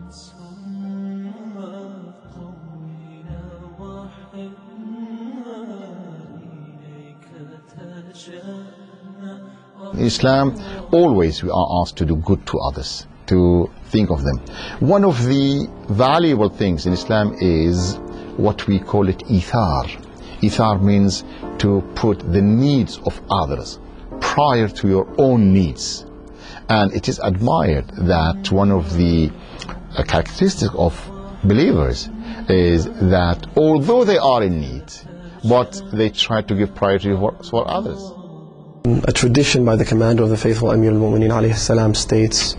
In Islam, always we are asked to do good to others, to think of them. One of the valuable things in Islam is what we call it ithar. Ithar means to put the needs of others prior to your own needs. And it is admired that one of the characteristics of believers is that although they are in need, but they try to give priority for others. A tradition by the commander of the faithful, Amir al-Mu'mineen alayhi salam, states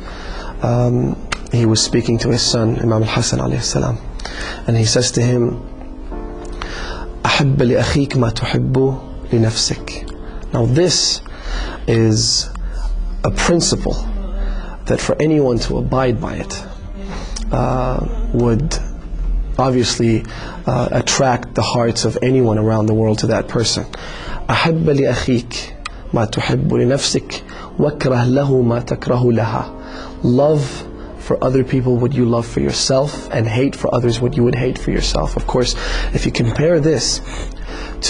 he was speaking to his son, Imam Hussain alayhi salam, and he says to him, أحب لأخيك ما تحب لنفسك. Now this is a principle that for anyone to abide by it would obviously attract the hearts of anyone around the world to that person. أحب لأخيك ما تحب لنفسك واكره له ما تكره لها. Love for other people what you love for yourself, and hate for others what you would hate for yourself. Of course, if you compare this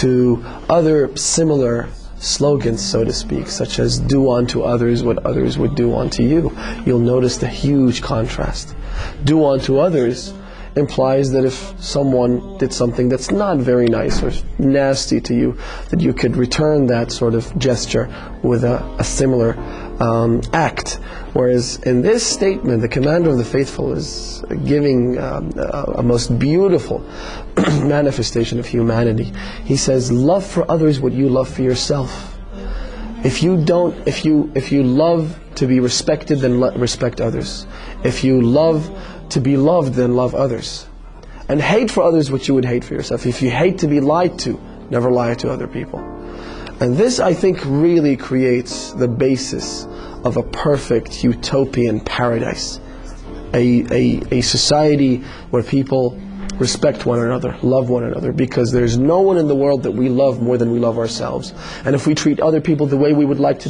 to other similar slogans, so to speak, such as do unto others what others would do unto you, you'll notice the huge contrast. Do unto others implies that if someone did something that's not very nice or nasty to you, that you could return that sort of gesture with a similar act. Whereas in this statement, the commander of the faithful is giving a most beautiful manifestation of humanity. He says, love for others what you love for yourself. If you love to be respected, then respect others. If you love to be loved, then love others. And hate for others what you would hate for yourself. If you hate to be lied to, never lie to other people. And this, I think, really creates the basis of a perfect utopian paradise. A society where people respect one another, love one another, because there's no one in the world that we love more than we love ourselves. And if we treat other people the way we would like to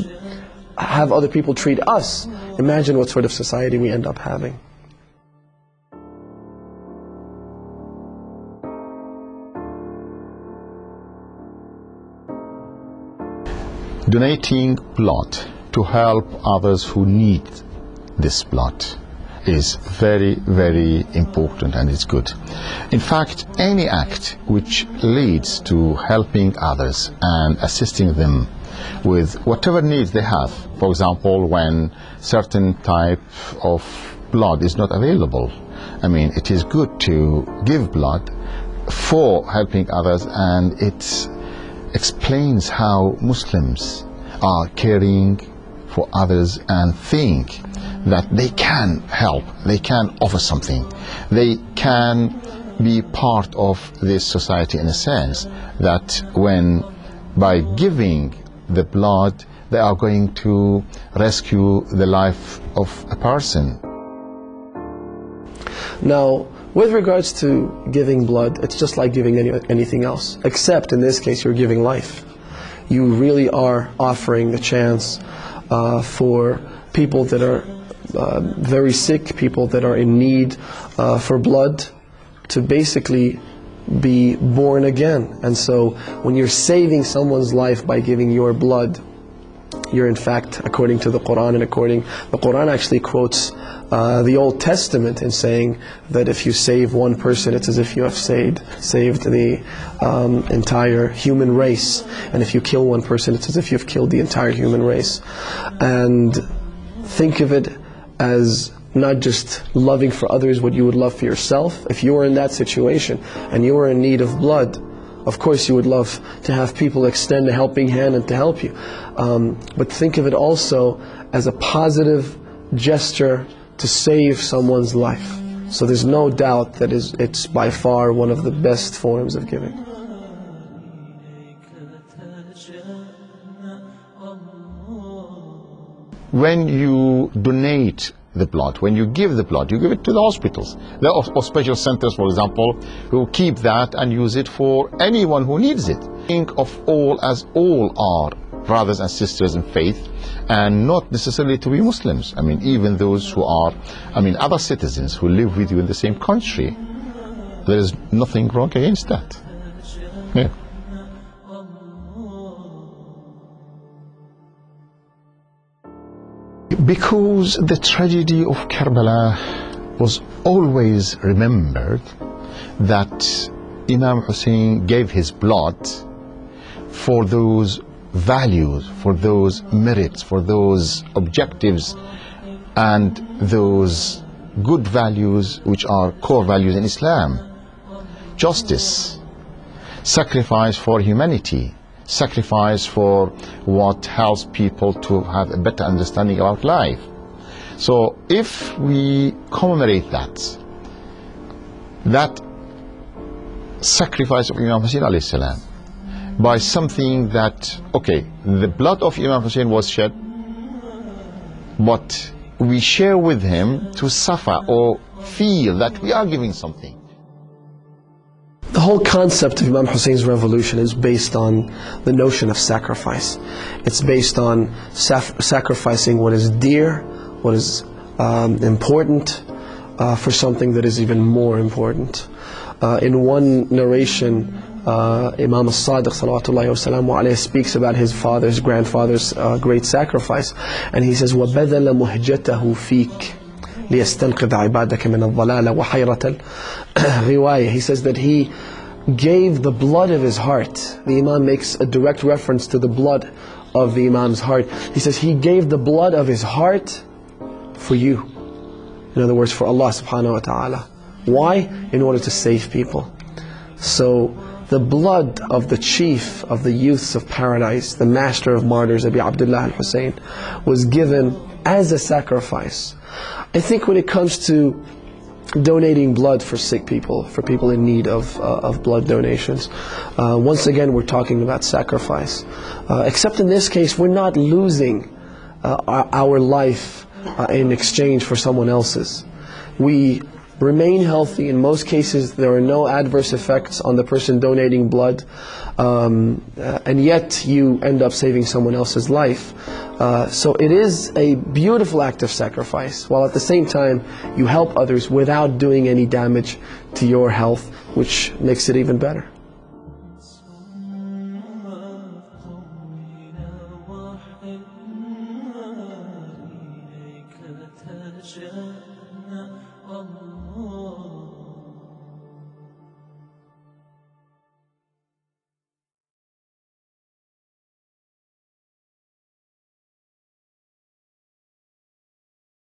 have other people treat us, imagine what sort of society we end up having. Donating blood to help others who need this blood is very, very important, and it's good. In fact, any act which leads to helping others and assisting them with whatever needs they have, for example, when certain type of blood is not available, I mean, it is good to give blood for helping others, and it explains how Muslims are caring for others and think that they can help, they can offer something, they can be part of this society in a sense, that when by giving the blood they are going to rescue the life of a person. Now, with regards to giving blood, it's just like giving anything else, except in this case you're giving life. You really are offering the chance for people that are very sick, people that are in need for blood, to basically be born again. And so when you're saving someone's life by giving your blood, you're in fact, according to the Quran, the Quran actually quotes the Old Testament in saying that if you save one person, it's as if you have saved the entire human race. And if you kill one person, it's as if you've killed the entire human race. And think of it as not just loving for others what you would love for yourself. If you were in that situation and you were in need of blood, of course you would love to have people extend a helping hand and to help you. But think of it also as a positive gesture to save someone's life. So there's no doubt that it's by far one of the best forms of giving. When you donate the blood, when you give the blood, you give it to the hospitals. There are special centers, for example, who keep that and use it for anyone who needs it. Think of all as all are brothers and sisters in faith, and not necessarily to be Muslims. I mean, even those who are, other citizens who live with you in the same country, there is nothing wrong against that. Yeah. Because the tragedy of Karbala was always remembered, that Imam Hussain gave his blood for those values, for those merits, for those objectives, and those good values which are core values in Islam. Justice, sacrifice for humanity, sacrifice for what helps people to have a better understanding about life. So if we commemorate that sacrifice of Imam Hussain alayhi salam by something that, okay, the blood of Imam Hussain was shed, but we share with him to suffer or feel that we are giving something. The whole concept of Imam Hussein's revolution is based on the notion of sacrifice. It's based on sacrificing what is dear, what is important, for something that is even more important. In one narration, Imam As-Sadiq salawatullahi wasalamu alayhi speaks about his grandfather's great sacrifice, and he says, وَبَذَلَ مُهْجَتَهُ فِيكَ لِيَسْتَنْقِذَ عِبَادَكَ مِنَ الضَّلَالَ وَحَيْرَةَ الْغِوَايَةِ. He says that he gave the blood of his heart. The Imam makes a direct reference to the blood of the Imam's heart. He says he gave the blood of his heart for you. In other words, for Allah subhanahu wa ta'ala. Why? In order to save people. So the blood of the chief of the youths of paradise, the master of martyrs, Abi Abdullah al-Hussein, was given as a sacrifice. I think when it comes to donating blood for sick people, for people in need of blood donations, once again we're talking about sacrifice. Except in this case, we're not losing our life in exchange for someone else's. We remain healthy. In most cases, there are no adverse effects on the person donating blood, and yet you end up saving someone else's life. So it is a beautiful act of sacrifice, while at the same time you help others without doing any damage to your health, which makes it even better. Allah